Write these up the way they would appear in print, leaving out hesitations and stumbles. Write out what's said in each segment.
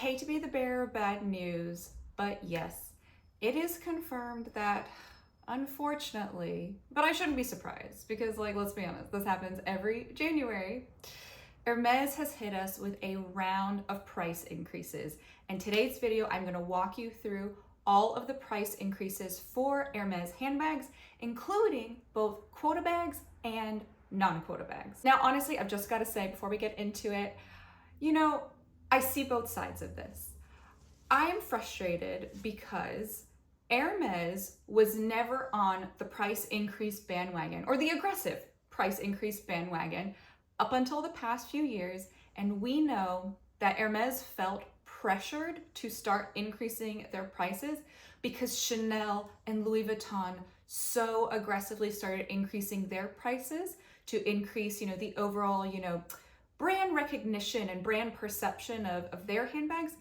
hate to be the bearer of bad news, but yes, it is confirmed that, unfortunately, but I shouldn't be surprised because, like, let's be honest, this happens every January. Hermes has hit us with a round of price increases. And today's video, I'm gonna walk you through all of the price increases for Hermes handbags, including both quota bags and non-quota bags. Now, honestly, I've just gotta say before we get into it, I see both sides of this. I am frustrated because Hermes was never on the price increase bandwagon or the aggressive price increase bandwagon up until the past few years. And we know that Hermes felt pressured to start increasing their prices because Chanel and Louis Vuitton so aggressively started increasing their prices to increase, the overall, brand recognition and brand perception of their handbags.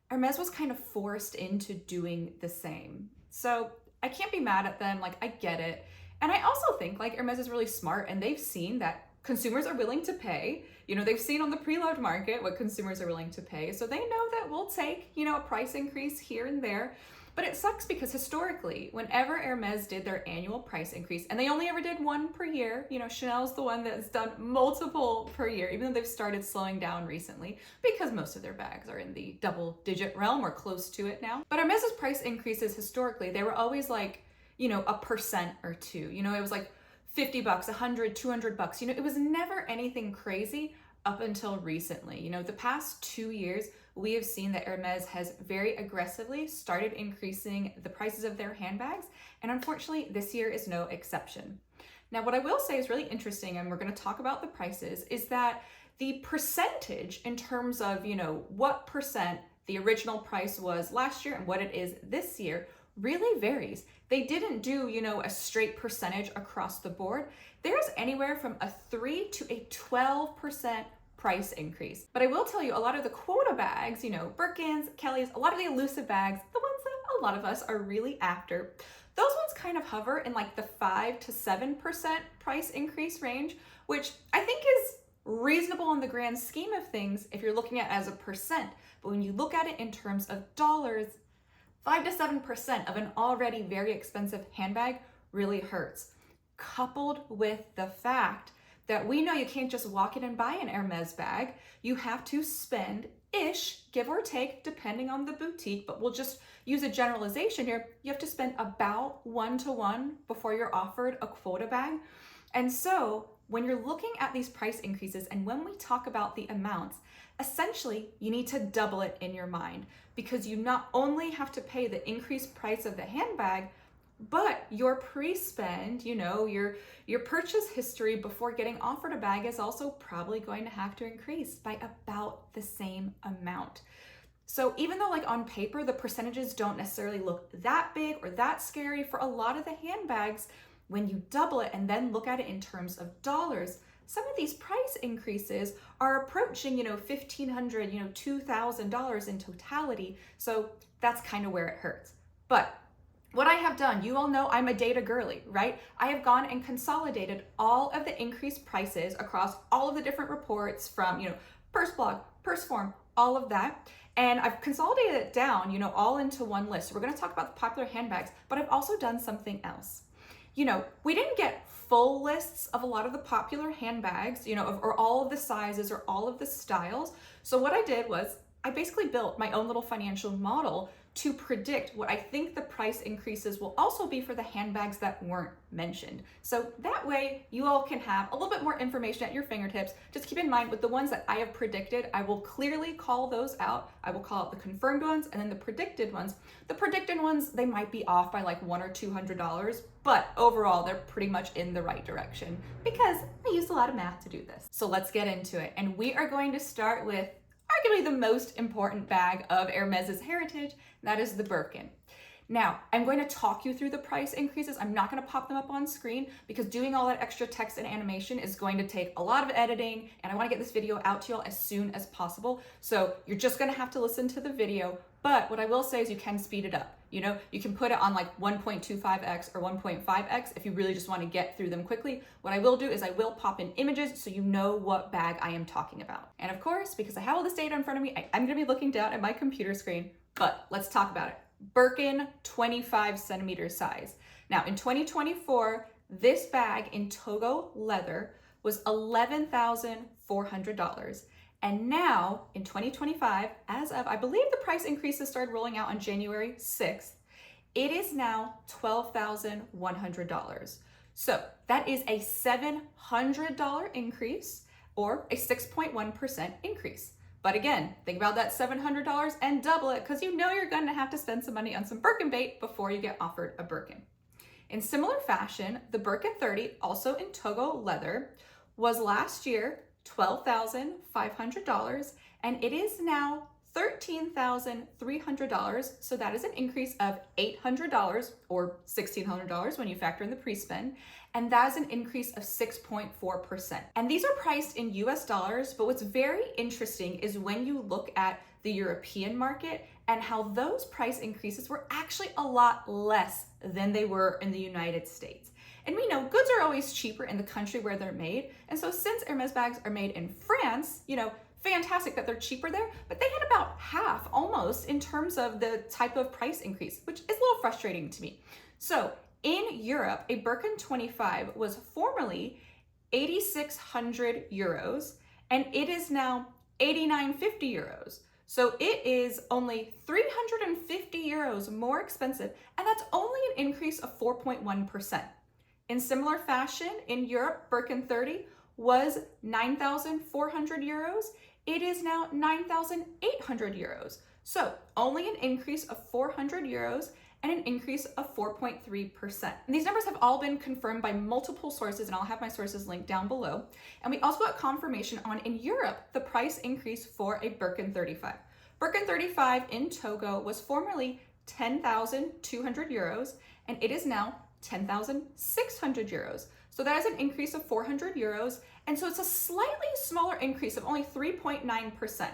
Hermes was kind of forced into doing the same. So I can't be mad at them, I get it. And I also think Hermes is really smart and they've seen that consumers are willing to pay. They've seen on the pre-loved market what consumers are willing to pay. So they know that we'll take, a price increase here and there. But it sucks because historically, whenever Hermes did their annual price increase, and they only ever did one per year, Chanel's the one that's done multiple per year, even though they've started slowing down recently because most of their bags are in the double-digit realm or close to it now. But Hermes's price increases historically, they were always a percent or two. It was like $50, $100, $200. It was never anything crazy up until recently. The past 2 years, we have seen that Hermes has very aggressively started increasing the prices of their handbags, and unfortunately, this year is no exception. Now, what I will say is really interesting, and we're going to talk about the prices, is that the percentage in terms of, what percent the original price was last year and what it is this year really varies. They didn't do, a straight percentage across the board. There's anywhere from a 3 to a 12% price increase. But I will tell you, a lot of the quota bags, Birkins, Kellys, a lot of the elusive bags, the ones that a lot of us are really after, those ones kind of hover in the 5 to 7% price increase range, which I think is reasonable in the grand scheme of things if you're looking at it as a percent. But when you look at it in terms of dollars, 5 to 7% of an already very expensive handbag really hurts. Coupled with the fact that we know you can't just walk in and buy an Hermes bag. You have to spend-ish, give or take, depending on the boutique, but we'll just use a generalization here. You have to spend about 1-to-1 before you're offered a quota bag. And so when you're looking at these price increases and when we talk about the amounts, essentially you need to double it in your mind because you not only have to pay the increased price of the handbag, but your pre-spend, your purchase history before getting offered a bag is also probably going to have to increase by about the same amount. So even though on paper, the percentages don't necessarily look that big or that scary for a lot of the handbags, when you double it and then look at it in terms of dollars, some of these price increases are approaching, $1,500, $2,000 in totality. So that's kind of where it hurts. But what I have done, you all know I'm a data girly, right? I have gone and consolidated all of the increased prices across all of the different reports from, Purse Blog, Purse Forum, all of that. And I've consolidated it down, all into one list. So we're gonna talk about the popular handbags, but I've also done something else. We didn't get full lists of a lot of the popular handbags, or all of the sizes or all of the styles. So what I did was I basically built my own little financial model to predict what I think the price increases will also be for the handbags that weren't mentioned. So that way you all can have a little bit more information at your fingertips. Just keep in mind with the ones that I have predicted, I will clearly call those out. I will call out the confirmed ones and then the predicted ones. The predicted ones, they might be off by $100 or $200, but overall they're pretty much in the right direction because I used a lot of math to do this. So let's get into it. And we are going to start with arguably the most important bag of Hermes's heritage, and that is the Birkin. Now, I'm going to talk you through the price increases. I'm not going to pop them up on screen because doing all that extra text and animation is going to take a lot of editing, and I want to get this video out to y'all as soon as possible. So you're just going to have to listen to the video, but what I will say is you can speed it up. You know, you can put it on like 1.25x or 1.5x if you really just want to get through them quickly. What I will do is I will pop in images so you know what bag I am talking about. And of course, because I have all this data in front of me, I'm going to be looking down at my computer screen, but let's talk about it. Birkin 25 centimeter size. Now in 2024, this bag in Togo leather was $11,400. And now in 2025, as of, I believe the price increases started rolling out on January 6th, it is now $12,100. So that is a $700 increase or a 6.1% increase. But again, think about that $700 and double it because you know you're going to have to spend some money on some Birkin bait before you get offered a Birkin. In similar fashion, the Birkin 30, also in Togo leather, was last year $12,500 and it is now $13,300. So that is an increase of $800 or $1,600 when you factor in the pre-spend. And that is an increase of 6.4%. And these are priced in US dollars, but what's very interesting is when you look at the European market and how those price increases were actually a lot less than they were in the United States. And we know goods are always cheaper in the country where they're made. And so since Hermes bags are made in France, you know, fantastic that they're cheaper there, but they had about half almost in terms of the type of price increase, which is a little frustrating to me. So in Europe, a Birkin 25 was formerly 8,600 euros, and it is now 8,950 euros. So it is only 350 euros more expensive, and that's only an increase of 4.1%. In similar fashion, in Europe, Birkin 30 was 9,400 euros. It is now 9,800 euros. So only an increase of 400 euros and an increase of 4.3%. And these numbers have all been confirmed by multiple sources, and I'll have my sources linked down below. And we also got confirmation on, in Europe, the price increase for a Birkin 35. Birkin 35 in Togo was formerly 10,200 euros, and it is now 10,600 euros. So that is an increase of 400 euros. And so it's a slightly smaller increase of only 3.9%.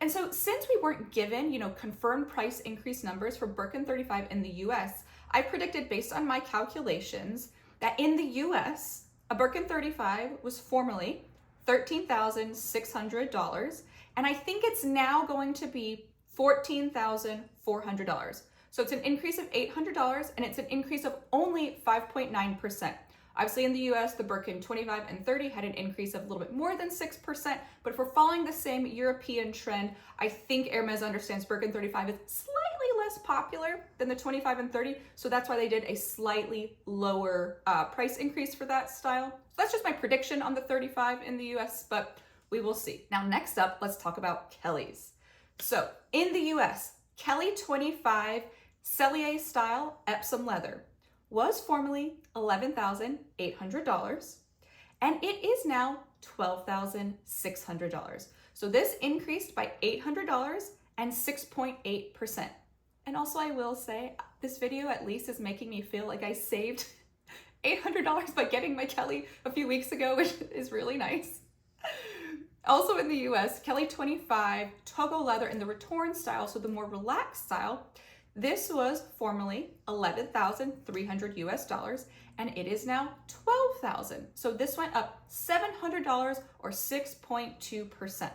And so since we weren't given, you know, confirmed price increase numbers for Birkin 35 in the US, I predicted based on my calculations that in the US, a Birkin 35 was formerly $13,600. And I think it's now going to be $14,400. So it's an increase of $800 and it's an increase of only 5.9%. Obviously in the US, the Birkin 25 and 30 had an increase of a little bit more than 6%, but if we're following the same European trend, I think Hermes understands Birkin 35 is slightly less popular than the 25 and 30, so that's why they did a slightly lower price increase for that style. So that's just my prediction on the 35 in the US, but we will see. Now next up, let's talk about Kelly's. So in the US, Kelly 25 Cellier style Epsom leather was formerly $11,800 and it is now $12,600. So this increased by $800 and 6.8%. And also I will say this video at least is making me feel like I saved $800 by getting my Kelly a few weeks ago, which is really nice. Also in the US, Kelly 25 Togo leather in the Retorn style, so the more relaxed style, this was formerly $11,300 US, and it is now $12,000. So this went up $700 or 6.2%.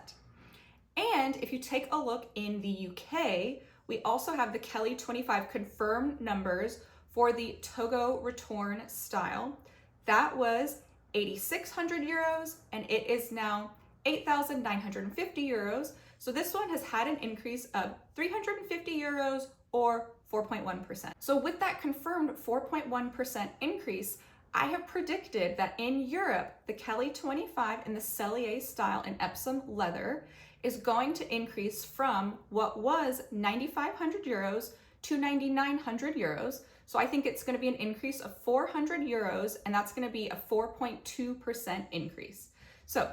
And if you take a look in the UK, we also have the Kelly 25 confirmed numbers for the Togo Retorn style. That was 8,600 euros, and it is now 8,950 euros. So this one has had an increase of 350 euros or 4.1%. So with that confirmed 4.1% increase, I have predicted that in Europe, the Kelly 25 in the Cellier style in Epsom leather is going to increase from what was 9,500 euros to 9,900 euros. So I think it's going to be an increase of 400 euros, and that's going to be a 4.2% increase. So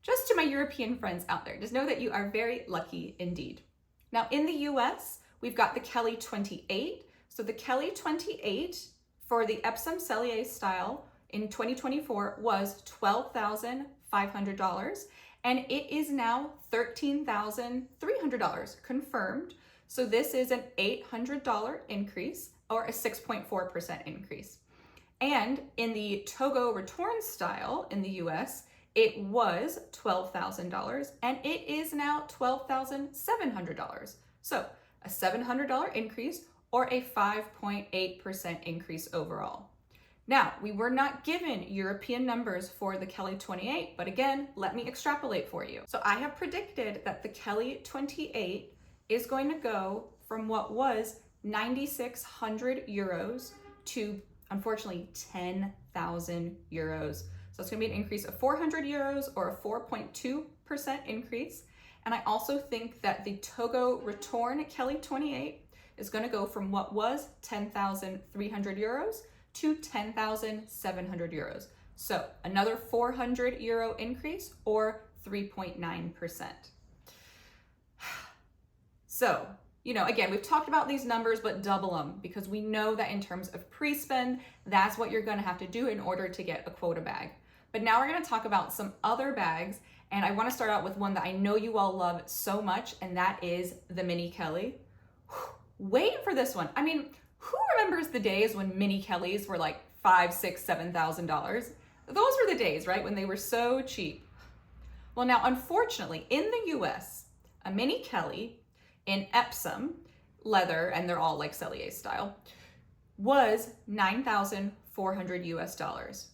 just to my European friends out there, just know that you are very lucky indeed. Now in the US, we've got the Kelly 28. So the Kelly 28 for the Epsom Cellier style in 2024 was $12,500, and it is now $13,300 confirmed. So this is an $800 increase, or a 6.4% increase. And in the Togo Retorn style in the US, it was $12,000, and it is now $12,700. So a $700 increase, or a 5.8% increase overall. Now, we were not given European numbers for the Kelly 28, but again, let me extrapolate for you. So I have predicted that the Kelly 28 is going to go from what was 9,600 euros to, unfortunately, 10,000 euros. So it's gonna be an increase of 400 euros, or a 4.2% increase. And I also think that the Togo Retorn Kelly 28 is gonna go from what was 10,300 euros to 10,700 euros. So another 400 euro increase, or 3.9%. So, again, we've talked about these numbers, but double them, because we know that in terms of pre-spend, that's what you're gonna have to do in order to get a quota bag. But now we're gonna talk about some other bags, and I wanna start out with one that I know you all love so much, and that is the Mini Kelly. Wait for this one. I mean, who remembers the days when Mini Kellys were like $5,000, $6,000, $7,000? Those were the days, right, when they were so cheap. Well, now, unfortunately, in the US, a Mini Kelly in Epsom leather, and they're all like Cellier style, was $9,400 US.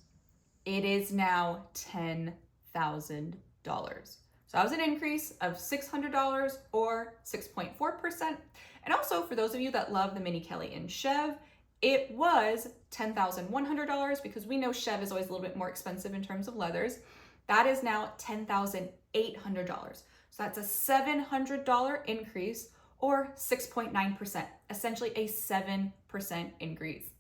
It is now $10,000. So that was an increase of $600, or 6.4%. And also, for those of you that love the Mini Kelly in Chev, it was $10,100, because we know Chev is always a little bit more expensive in terms of leathers. That is now $10,800. So that's a $700 increase, or 6.9%, essentially a 7% increase.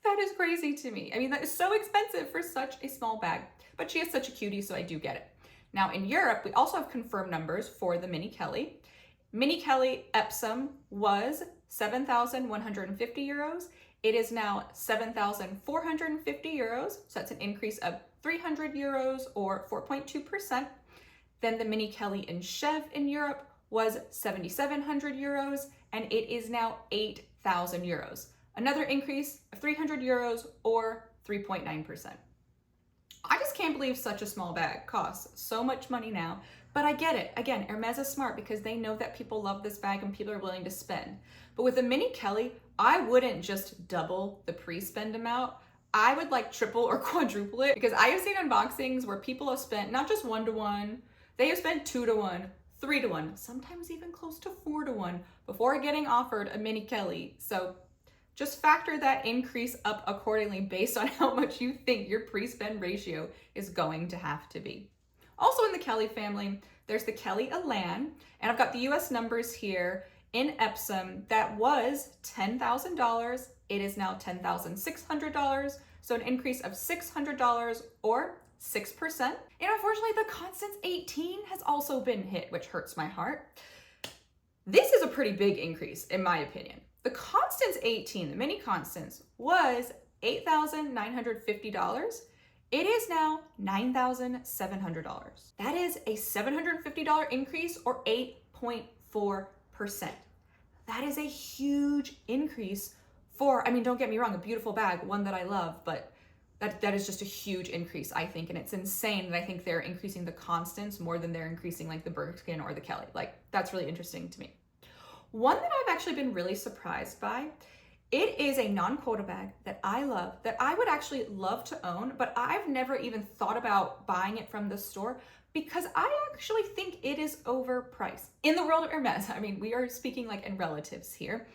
That is crazy to me. I mean, that is so expensive for such a small bag, but she is such a cutie, so I do get it. Now in Europe, we also have confirmed numbers for the Mini Kelly. Mini Kelly Epsom was 7,150 euros. It is now 7,450 euros. So that's an increase of 300 euros, or 4.2%. Then the Mini Kelly in Chev in Europe was 7,700 euros, and it is now 8,000 euros. Another increase of 300 euros, or 3.9%. I just can't believe such a small bag costs so much money now, but I get it. Again, Hermes is smart, because they know that people love this bag and people are willing to spend. But with a Mini Kelly, I wouldn't just double the pre-spend amount. I would like triple or quadruple it, because I have seen unboxings where people have spent not just 1-to-1, they have spent 2-to-1, 3-to-1, sometimes even close to 4-to-1 before getting offered a Mini Kelly. So just factor that increase up accordingly based on how much you think your pre-spend ratio is going to have to be. Also in the Kelly family, there's the Kelly Elan, and I've got the US numbers here. In Epsom, that was $10,000. It is now $10,600, so an increase of $600, or 6%. And unfortunately, the Constance 18 has also been hit, which hurts my heart. This is a pretty big increase, in my opinion. The Constance 18, the Mini Constance, was $8,950. It is now $9,700. That is a $750 increase, or 8.4%. That is a huge increase for, I mean, don't get me wrong, a beautiful bag, one that I love, but that is just a huge increase, I think. And it's insane that I think they're increasing the Constance more than they're increasing like the Birkin or the Kelly. Like, that's really interesting to me. One that I've actually been really surprised by, it is a non-quota bag that I love, that I would actually love to own, but I've never even thought about buying it from the store, because I actually think it is overpriced. In the world of Hermes, I mean, we are speaking like in relatives here.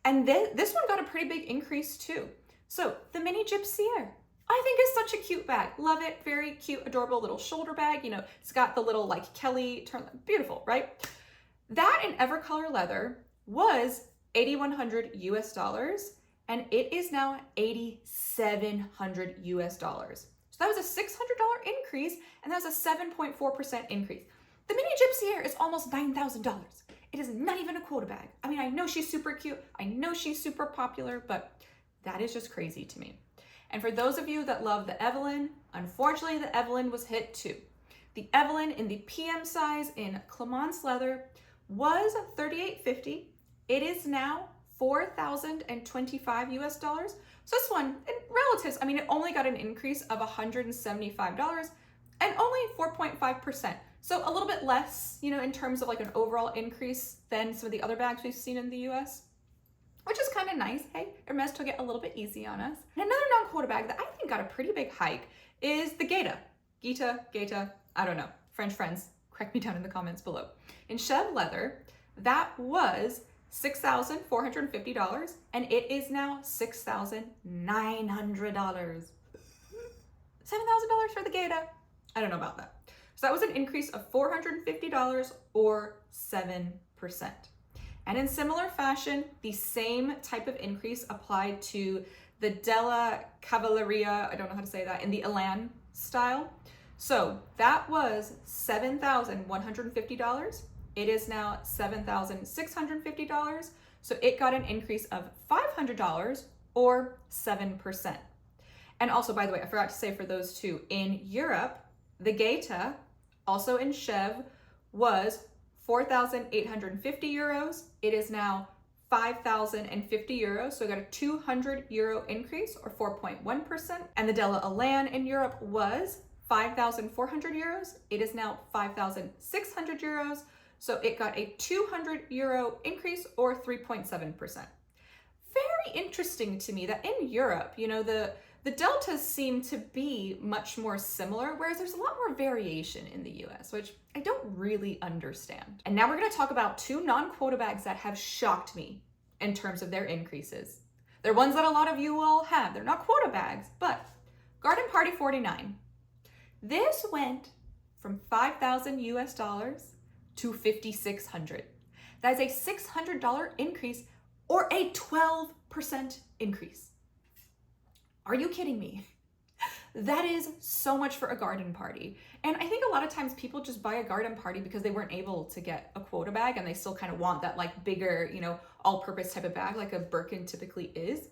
And this one got a pretty big increase too. So the Mini Jypsiere, I think is such a cute bag. Love it, very cute, adorable little shoulder bag. It's got the little like Kelly turn, beautiful, right? That in Evercolor leather was $8,100 US, and it is now $8,700 US. So that was a $600 increase, and that was a 7.4% increase. The Mini Jypsiere is almost $9,000. It is not even a quota bag. I mean, I know she's super cute. I know she's super popular, but that is just crazy to me. And for those of you that love the Evelyn, unfortunately, the Evelyn was hit too. The Evelyn in the PM size in Clemence leather was $38.50. It is now $4,025 US dollars. So this one, in relatives, I mean, it only got an increase of $175 and only 4.5%. So a little bit less, you know, in terms of like an overall increase than some of the other bags we've seen in the US, which is kind of nice. Hey, Hermes took it a little bit easy on us. And another non-quota bag that I think got a pretty big hike is the Geta. Geta, I don't know. French friends, correct me down in the comments below. In Chev leather, that was $6,450 and it is now $6,900. $7,000 for the Geta. I don't know about that. So that was an increase of $450 or 7%. And in similar fashion, the same type of increase applied to the Della Cavalleria, I don't know how to say that, in the Elan style. So that was $7,150. It is now $7,650. So it got an increase of $500 or 7%. And also, by the way, I forgot to say for those two, in Europe, the Geta, also in Chev, was 4,850 euros. It is now 5,050 euros. So we got a 200 euro increase or 4.1%. And the Della Elan in Europe was 5,400 euros. It is now 5,600 euros. So it got a 200 euro increase or 3.7%. Very interesting to me that in Europe, you know, the deltas seem to be much more similar, whereas there's a lot more variation in the US, which I don't really understand. And now we're gonna talk about two non-quota bags that have shocked me in terms of their increases. They're ones that a lot of you all have. They're not quota bags, but Garden Party 49. This went from 5,000 US dollars to 5,600. That is a $600 increase or a 12% increase. Are you kidding me? That is so much for a garden party. And I think a lot of times people just buy a garden party because they weren't able to get a quota bag and they still kind of want that like bigger, you know, all-purpose type of bag like a Birkin typically is.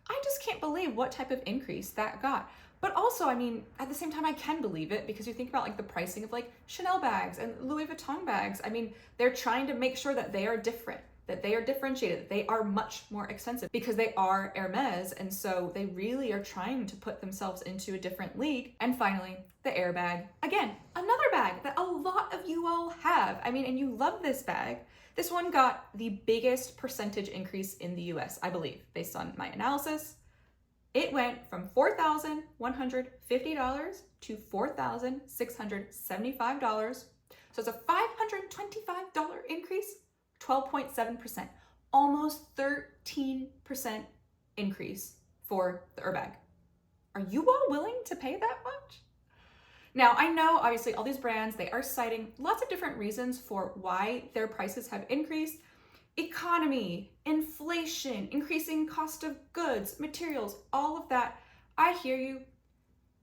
I just can't believe what type of increase that got. But also, I mean, at the same time, I can believe it because you think about like the pricing of like Chanel bags and Louis Vuitton bags. I mean, they're trying to make sure that they are different, that they are differentiated, that they are much more expensive because they are Hermes. And so they really are trying to put themselves into a different league. And finally, the Herbag. Again, another bag that a lot of you all have. I mean, and you love this bag. This one got the biggest percentage increase in the US, I believe, based on my analysis. It went from $4,150 to $4,675. So it's a $525 increase, 12.7%, almost 13% increase for the Herbag. Are you all willing to pay that much? Now, I know obviously all these brands, they are citing lots of different reasons for why their prices have increased. Economy, inflation, increasing cost of goods, materials, all of that. I hear you.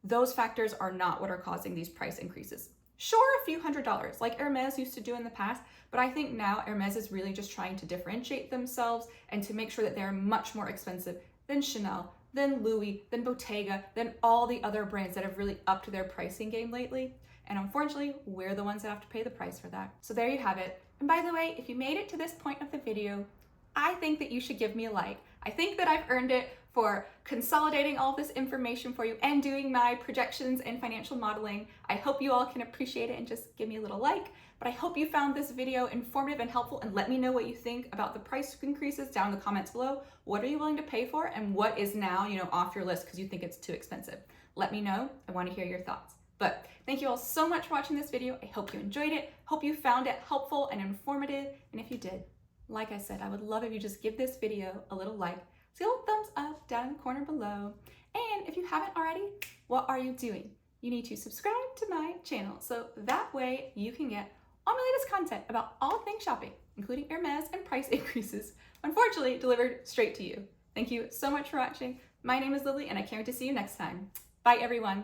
Those factors are not what are causing these price increases. Sure, a few $100s like Hermes used to do in the past, but I think now Hermes is really just trying to differentiate themselves and to make sure that they're much more expensive than Chanel, than Louis, than Bottega, than all the other brands that have really upped their pricing game lately. And unfortunately, we're the ones that have to pay the price for that. So there you have it. And by the way, if you made it to this point of the video, I think that you should give me a like. I think that I've earned it for consolidating all this information for you and doing my projections and financial modeling. I hope you all can appreciate it and just give me a little like. But I hope you found this video informative and helpful, and let me know what you think about the price increases down in the comments below. What are you willing to pay for, and what is now, you know, off your list because you think it's too expensive? Let me know. I want to hear your thoughts. But thank you all so much for watching this video. I hope you enjoyed it. Hope you found it helpful and informative. And if you did, like I said, I would love if you just give this video a little like, see a little thumbs up down in the corner below. And if you haven't already, what are you doing? You need to subscribe to my channel so that way you can get all my latest content about all things shopping, including Hermes and price increases, unfortunately delivered straight to you. Thank you so much for watching. My name is Lily, and I can't wait to see you next time. Bye, everyone.